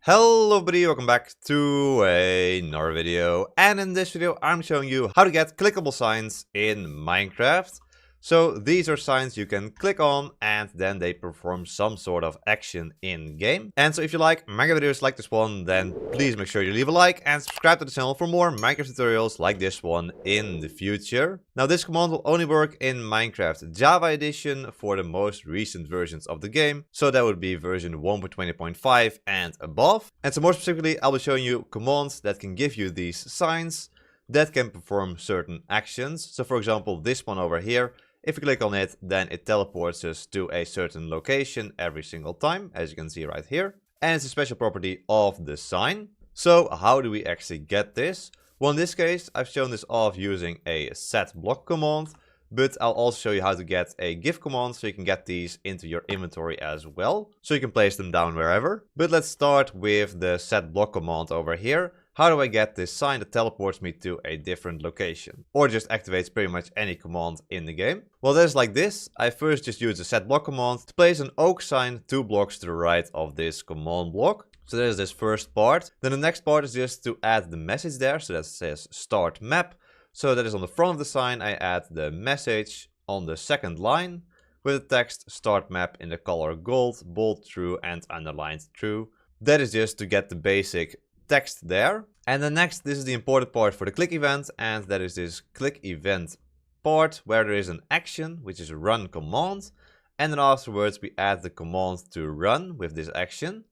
Hello everybody, welcome back to another video, and in this video I'm showing you how to get clickable signs in Minecraft. So these are signs you can click on and then they perform some sort of action in game. And so if you like Minecraft videos like this one, then please make sure you leave a like and subscribe to the channel for more Minecraft tutorials like this one in the future. Now this command will only work in Minecraft Java edition for the most recent versions of the game. So that would be version 1.20.5 and above. And so more specifically, I'll be showing you commands that can give you these signs that can perform certain actions. So for example, this one over here. If you click on it, then it teleports us to a certain location every single time, as you can see right here. And it's a special property of the sign. So how do we actually get this? Well, in this case, I've shown this off using a setblock command, but I'll also show you how to get a give command so you can get these into your inventory as well. So you can place them down wherever. But let's start with the setblock command over here. How do I get this sign that teleports me to a different location? Or just activates pretty much any command in the game? Well, that is like this. I first just use the setblock command to place an oak sign 2 blocks to the right of this command block. So there's this first part. Then the next part is just to add the message there. So that says start map. So that is on the front of the sign. I add the message on the second line with the text start map in the color gold, bold true and underlined true. That is just to get the basic text there. And then next, this is the important part for the click event, and that is this click event part where there is an action which is run command, and then afterwards we add the command to run with this action,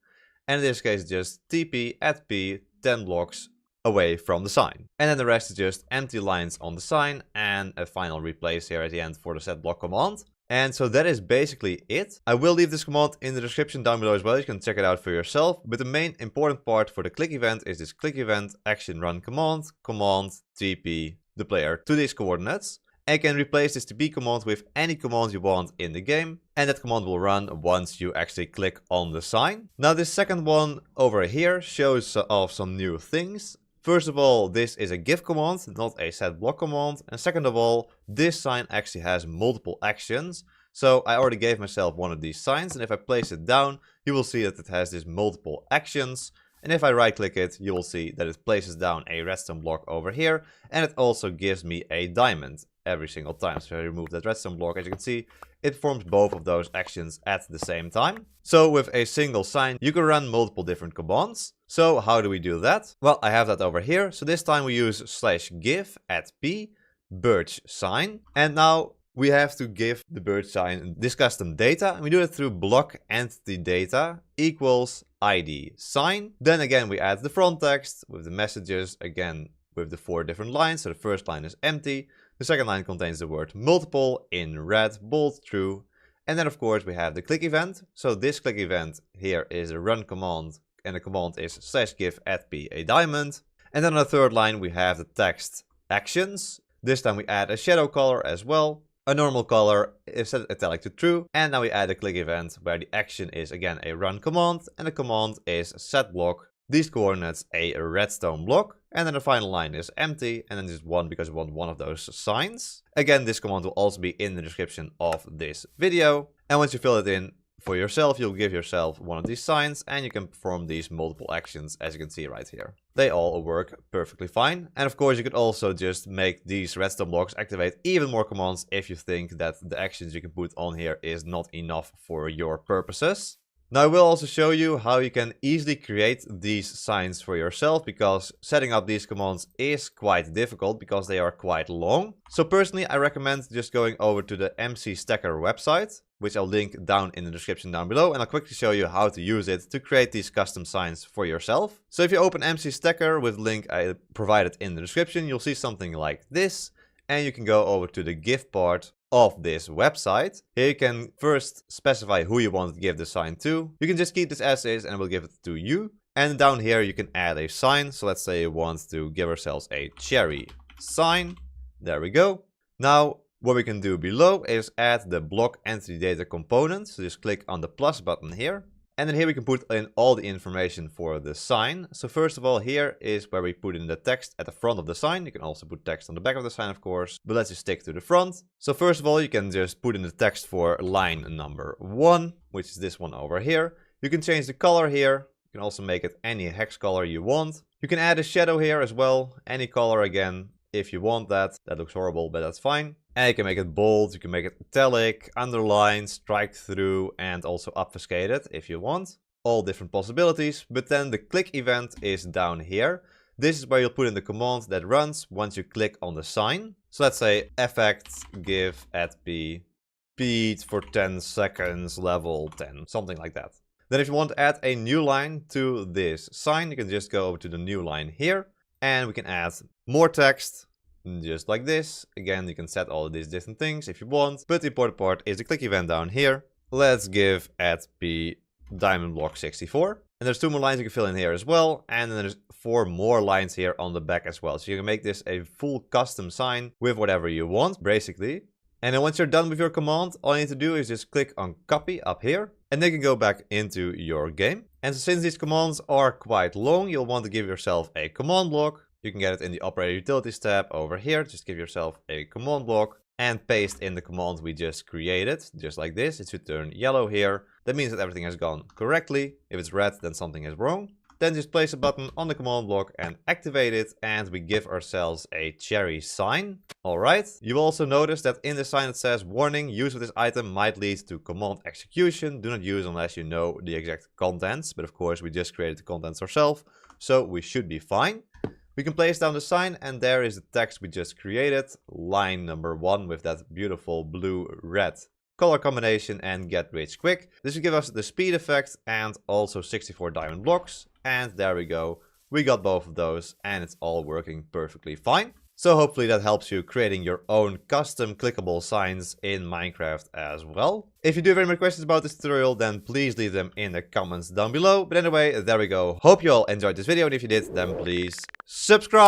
and in this case just TP at P 10 blocks away from the sign. And then the rest is just empty lines on the sign and a final replace here at the end for the setblock command. And so that is basically it. I will leave this command in the description down below as well. You can check it out for yourself. But the main important part for the click event is this click event action run command, command TP the player to these coordinates. And you can replace this TP command with any command you want in the game. And that command will run once you actually click on the sign. Now this second one over here shows off some new things. First of all, this is a give command, not a setblock command. And second of all, this sign actually has multiple actions. So I already gave myself one of these signs, and if I place it down, you will see that it has these multiple actions. And if I right click it, you will see that it places down a redstone block over here, and it also gives me a diamond every single time. So I remove that redstone block, as you can see, it performs both of those actions at the same time. So with a single sign, you can run multiple different commands. So how do we do that? Well, I have that over here. So this time we use /give at P birch sign. And now we have to give the birch sign this custom data. And we do it through block entity data equals ID sign. Then again, we add the front text with the messages, again, with the 4 different lines. So the first line is empty. The second line contains the word multiple in red, bold, true. And then of course we have the click event. So this click event here is a run command, and the command is /give at P a diamond. And then on the third line we have the text actions. This time we add a shadow color as well. A normal color is set italic to true. And now we add a click event where the action is again a run command, and the command is setblock these coordinates a redstone block. And then the final line is empty, and then just 1 because we want one of those signs. Again, this command will also be in the description of this video. And once you fill it in for yourself, you'll give yourself one of these signs, and you can perform these multiple actions, as you can see right here. They all work perfectly fine. And of course, you could also just make these redstone blocks activate even more commands if you think that the actions you can put on here is not enough for your purposes. Now I will also show you how you can easily create these signs for yourself, because setting up these commands is quite difficult because they are quite long. So personally, I recommend just going over to the MCStacker website, which I'll link down in the description down below, and I'll quickly show you how to use it to create these custom signs for yourself. So if you open MCStacker with the link I provided in the description, you'll see something like this, and you can go over to the give part of this website. Here you can first specify who you want to give the sign to. You can just keep this as is and we'll give it to you. And down here you can add a sign. So let's say you want to give ourselves a cherry sign. There we go. Now what we can do below is add the block entity data component. So just click on the plus button here. And then here we can put in all the information for the sign. So first of all, here is where we put in the text at the front of the sign. You can also put text on the back of the sign, of course, but let's just stick to the front. So first of all, you can just put in the text for line number 1, which is this one over here. You can change the color here. You can also make it any hex color you want. You can add a shadow here as well, any color again, if you want that. That looks horrible, but that's fine. And you can make it bold, you can make it italic, underlined, strike through, and also obfuscated if you want. All different possibilities, but then the click event is down here. This is where you'll put in the command that runs once you click on the sign. So let's say effect give at b speed for 10 seconds, level 10, something like that. Then if you want to add a new line to this sign, you can just go over to the new line here. And we can add more text, just like this. Again, you can set all of these different things if you want. But the important part is the click event down here. Let's give at b diamond block 64. And there's 2 more lines you can fill in here as well. And then there's 4 more lines here on the back as well. So you can make this a full custom sign with whatever you want, basically. And then once you're done with your command, all you need to do is just click on copy up here. And then you can go back into your game. And so since these commands are quite long, you'll want to give yourself a command block. You can get it in the operator utilities tab over here. Just give yourself a command block and paste in the command we just created, just like this. It should turn yellow here. That means that everything has gone correctly. If it's red, then something is wrong. Then just place a button on the command block and activate it, and we give ourselves a cherry sign. Alright, you will also notice that in the sign it says, warning, use of this item might lead to command execution. Do not use unless you know the exact contents, but of course we just created the contents ourselves, so we should be fine. We can place down the sign, and there is the text we just created, line number 1 with that beautiful blue-red color combination, and get rich quick. This will give us the speed effect and also 64 diamond blocks. And there we go. We got both of those and it's all working perfectly fine. So hopefully that helps you creating your own custom clickable signs in Minecraft as well. If you do have any more questions about this tutorial, then please leave them in the comments down below. But anyway, there we go. Hope you all enjoyed this video, and if you did, then please subscribe.